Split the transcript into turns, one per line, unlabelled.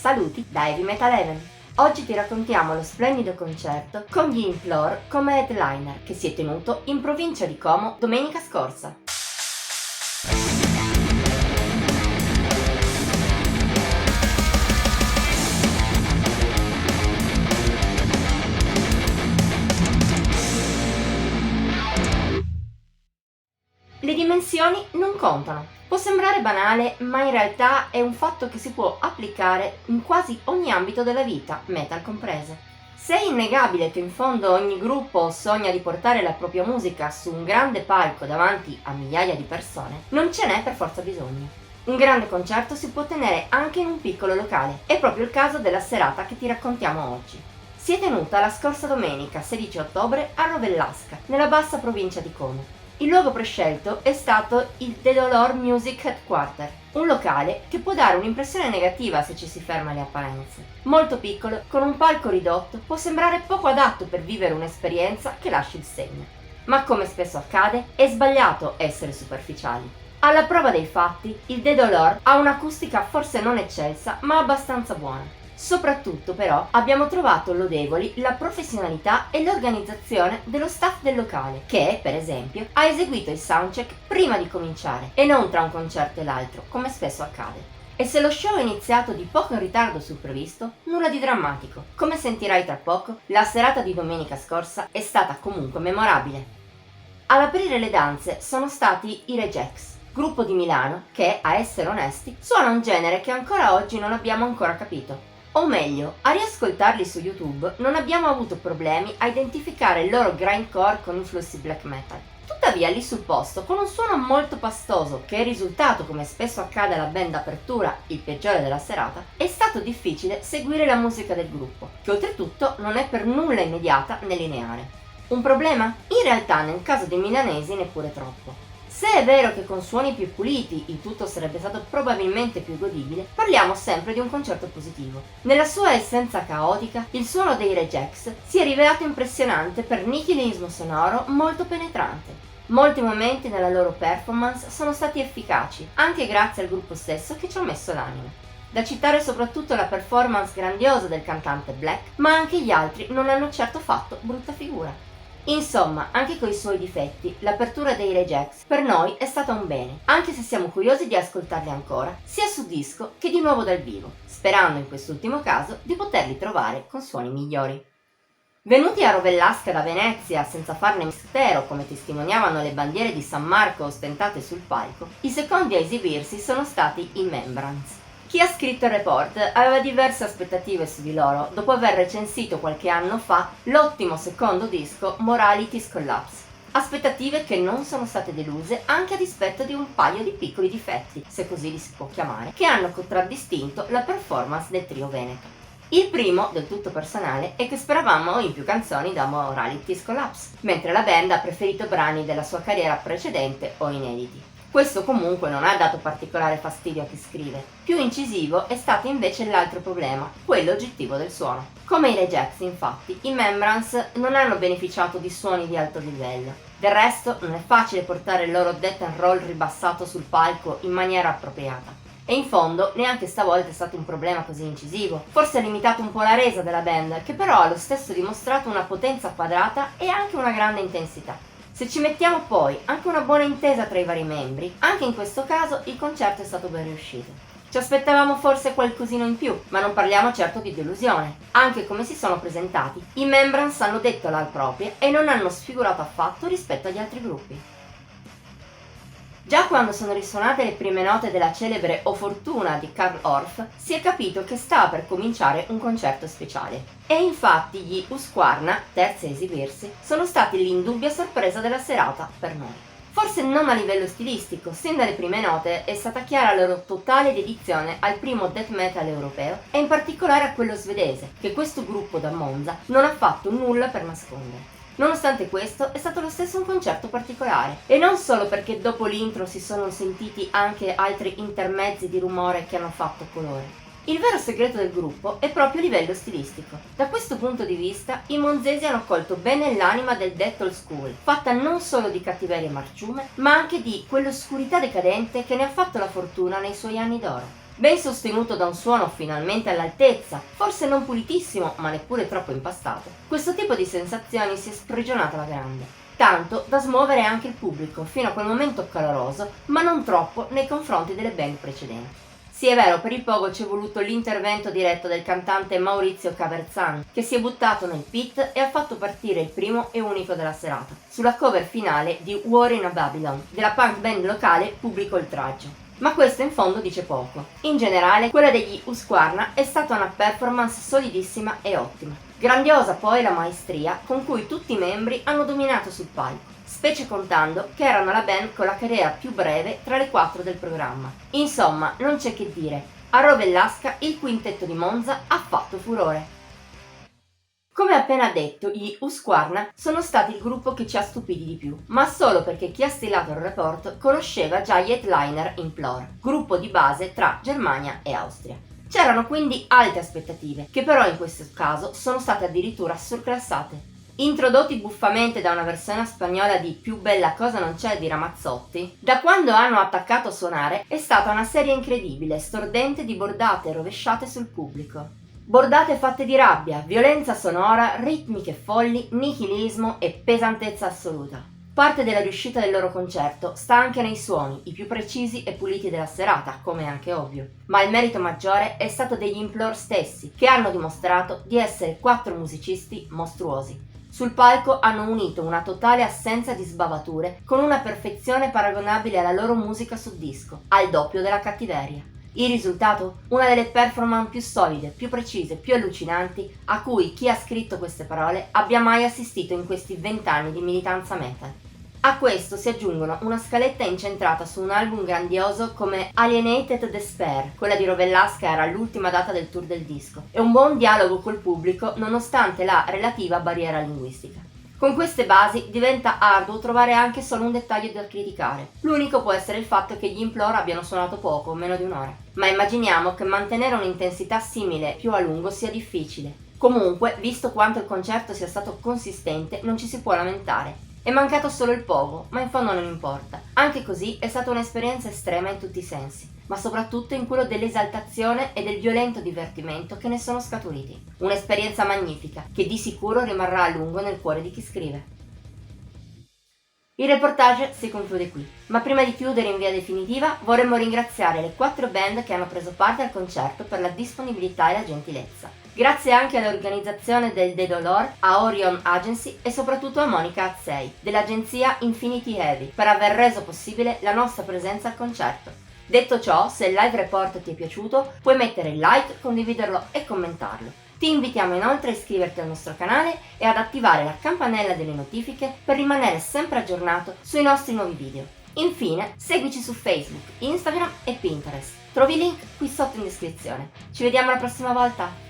Saluti da Heavy Metal Heaven. Oggi ti raccontiamo lo splendido concerto con gli Implore come headliner che si è tenuto in provincia di Como domenica scorsa. Le dimensioni non contano. Può sembrare banale, ma in realtà è un fatto che si può applicare in quasi ogni ambito della vita, metal comprese. Se è innegabile che in fondo ogni gruppo sogna di portare la propria musica su un grande palco davanti a migliaia di persone, non ce n'è per forza bisogno. Un grande concerto si può tenere anche in un piccolo locale. È proprio il caso della serata che ti raccontiamo oggi. Si è tenuta la scorsa domenica 16 ottobre a Rovellasca, nella bassa provincia di Como. Il luogo prescelto è stato il The Dolor Music Headquarter, un locale che può dare un'impressione negativa se ci si ferma alle apparenze. Molto piccolo, con un palco ridotto, può sembrare poco adatto per vivere un'esperienza che lasci il segno. Ma come spesso accade, è sbagliato essere superficiali. Alla prova dei fatti, il The Dolor ha un'acustica forse non eccelsa, ma abbastanza buona. Soprattutto però abbiamo trovato lodevoli la professionalità e l'organizzazione dello staff del locale che, per esempio, ha eseguito il soundcheck prima di cominciare e non tra un concerto e l'altro, come spesso accade. E se lo show è iniziato di poco in ritardo sul previsto, nulla di drammatico. Come sentirai tra poco, la serata di domenica scorsa è stata comunque memorabile. Ad aprire le danze sono stati i Rejects, gruppo di Milano che, a essere onesti, suona un genere che ancora oggi non abbiamo ancora capito. O meglio, a riascoltarli su YouTube non abbiamo avuto problemi a identificare il loro grindcore con influssi black metal. Tuttavia lì sul posto, con un suono molto pastoso che è risultato, come spesso accade alla band d'apertura, il peggiore della serata, è stato difficile seguire la musica del gruppo, che oltretutto non è per nulla immediata né lineare. Un problema? In realtà nel caso dei milanesi neppure troppo. Se è vero che con suoni più puliti il tutto sarebbe stato probabilmente più godibile, parliamo sempre di un concerto positivo. Nella sua essenza caotica, il suono dei Rejects si è rivelato impressionante per nichilismo sonoro molto penetrante. Molti momenti nella loro performance sono stati efficaci, anche grazie al gruppo stesso che ci ha messo l'anima. Da citare soprattutto la performance grandiosa del cantante Black, ma anche gli altri non hanno certo fatto brutta figura. Insomma, anche coi suoi difetti, l'apertura dei Rejects per noi è stata un bene, anche se siamo curiosi di ascoltarli ancora, sia su disco che di nuovo dal vivo, sperando in quest'ultimo caso di poterli trovare con suoni migliori. Venuti a Rovellasca da Venezia senza farne mistero, come testimoniavano le bandiere di San Marco ostentate sul palco, i secondi a esibirsi sono stati i Membrance. Chi ha scritto il report aveva diverse aspettative su di loro dopo aver recensito qualche anno fa l'ottimo secondo disco Morality's Collapse. Aspettative che non sono state deluse anche a dispetto di un paio di piccoli difetti, se così li si può chiamare, che hanno contraddistinto la performance del trio veneto. Il primo, del tutto personale, è che speravamo in più canzoni da Morality's Collapse, mentre la band ha preferito brani della sua carriera precedente o inediti. Questo comunque non ha dato particolare fastidio a chi scrive. Più incisivo è stato invece l'altro problema, quello oggettivo del suono. Come i Rejects, infatti, i Membrance non hanno beneficiato di suoni di alto livello. Del resto, non è facile portare il loro death and roll ribassato sul palco in maniera appropriata. E in fondo, neanche stavolta è stato un problema così incisivo. Forse ha limitato un po' la resa della band, che però ha lo stesso dimostrato una potenza quadrata e anche una grande intensità. Se ci mettiamo poi anche una buona intesa tra i vari membri, anche in questo caso il concerto è stato ben riuscito. Ci aspettavamo forse qualcosino in più, ma non parliamo certo di delusione. Anche come si sono presentati, i Membrance hanno detto la propria e non hanno sfigurato affatto rispetto agli altri gruppi. Già quando sono risuonate le prime note della celebre O Fortuna di Karl Orff, si è capito che stava per cominciare un concerto speciale. E infatti gli Husqvarna, terzi a esibirsi, sono stati l'indubbia sorpresa della serata per noi. Forse non a livello stilistico, sin dalle prime note è stata chiara la loro totale dedizione al primo death metal europeo e in particolare a quello svedese, che questo gruppo da Monza non ha fatto nulla per nascondere. Nonostante questo, è stato lo stesso un concerto particolare, e non solo perché dopo l'intro si sono sentiti anche altri intermezzi di rumore che hanno fatto colore. Il vero segreto del gruppo è proprio a livello stilistico. Da questo punto di vista, i monzesi hanno colto bene l'anima del death old school, fatta non solo di cattiveria e marciume, ma anche di quell'oscurità decadente che ne ha fatto la fortuna nei suoi anni d'oro. Ben sostenuto da un suono finalmente all'altezza, forse non pulitissimo ma neppure troppo impastato, questo tipo di sensazioni si è sprigionato alla grande, tanto da smuovere anche il pubblico fino a quel momento caloroso, ma non troppo nei confronti delle band precedenti. Sì, è vero, per il pogo ci è voluto l'intervento diretto del cantante Maurizio Caverzan, che si è buttato nel pit e ha fatto partire il primo e unico della serata, sulla cover finale di War in a Babylon, della punk band locale Pubblico Oltraggio. Ma questo in fondo dice poco. In generale, quella degli Husqvarna è stata una performance solidissima e ottima. Grandiosa poi la maestria con cui tutti i membri hanno dominato sul palco, specie contando che erano la band con la carriera più breve tra le 4 del programma. Insomma, non c'è che dire, a Rovellasca il quintetto di Monza ha fatto furore. Come appena detto, gli Husqvarna sono stati il gruppo che ci ha stupiti di più, ma solo perché chi ha stilato il report conosceva già gli headliner Implore, gruppo di base tra Germania e Austria. C'erano quindi alte aspettative, che però in questo caso sono state addirittura surclassate. Introdotti buffamente da una versione spagnola di Più bella cosa non c'è di Ramazzotti, da quando hanno attaccato a suonare è stata una serie incredibile, stordente di bordate rovesciate sul pubblico. Bordate fatte di rabbia, violenza sonora, ritmiche folli, nichilismo e pesantezza assoluta. Parte della riuscita del loro concerto sta anche nei suoni, i più precisi e puliti della serata, come è anche ovvio. Ma il merito maggiore è stato degli Implore stessi, che hanno dimostrato di essere 4 musicisti mostruosi. Sul palco hanno unito una totale assenza di sbavature con una perfezione paragonabile alla loro musica su disco, al doppio della cattiveria. Il risultato? Una delle performance più solide, più precise, più allucinanti a cui chi ha scritto queste parole abbia mai assistito in questi 20 anni di militanza metal. A questo si aggiungono una scaletta incentrata su un album grandioso come Alienated Despair, quella di Rovellasca era l'ultima data del tour del disco, e un buon dialogo col pubblico nonostante la relativa barriera linguistica. Con queste basi diventa arduo trovare anche solo un dettaglio da criticare. L'unico può essere il fatto che gli Implore abbiano suonato poco, meno di un'ora. Ma immaginiamo che mantenere un'intensità simile più a lungo sia difficile. Comunque, visto quanto il concerto sia stato consistente, non ci si può lamentare. È mancato solo il pogo, ma in fondo non importa. Anche così è stata un'esperienza estrema in tutti i sensi, ma soprattutto in quello dell'esaltazione e del violento divertimento che ne sono scaturiti. Un'esperienza magnifica, che di sicuro rimarrà a lungo nel cuore di chi scrive. Il reportage si conclude qui, ma prima di chiudere in via definitiva vorremmo ringraziare le 4 band che hanno preso parte al concerto per la disponibilità e la gentilezza. Grazie anche all'organizzazione del De Dolor, a Orion Agency e soprattutto a Monica Azzei, dell'agenzia Infinity Heavy, per aver reso possibile la nostra presenza al concerto. Detto ciò, se il live report ti è piaciuto, puoi mettere il like, condividerlo e commentarlo. Ti invitiamo inoltre a iscriverti al nostro canale e ad attivare la campanella delle notifiche per rimanere sempre aggiornato sui nostri nuovi video. Infine, seguici su Facebook, Instagram e Pinterest. Trovi i link qui sotto in descrizione. Ci vediamo la prossima volta!